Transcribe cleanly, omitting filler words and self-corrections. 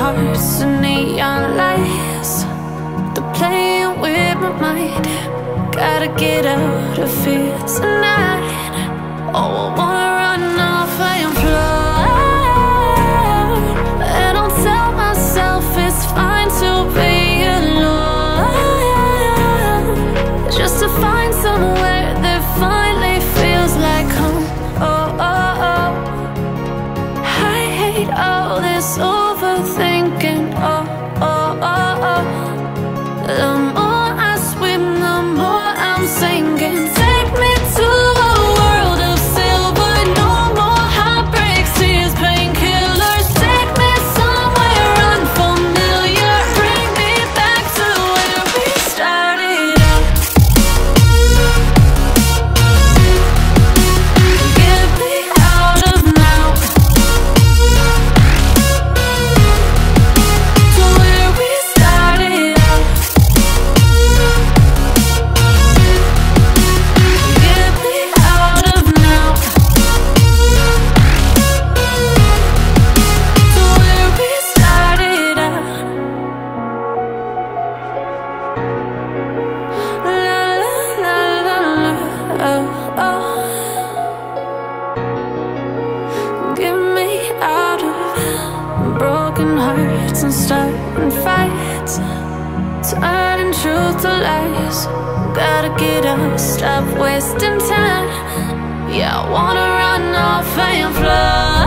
hearts and neon lights. They're playing with my mind. Gotta get out of here tonight. Oh, I wanna run off and fly. And I'll tell myself it's fine to be alone, just to find somewhere that finally feels like home. Oh, oh, oh. I hate all this overthinking. Oh, oh, oh, oh. The more I swim, the more I'm sinking. Take me to a world of silver. No more heartbreaks, tears, painkillers. Take me somewhere unfamiliar. Bring me back to where we started out. Get me out of now, to where we started out. Get me out of now, to where we started out. La la la la la, oh, oh. Get me out of broken hearts and starting fights, turning truth to lies. Gotta get up, stop wasting time. Yeah, I wanna run off and fly.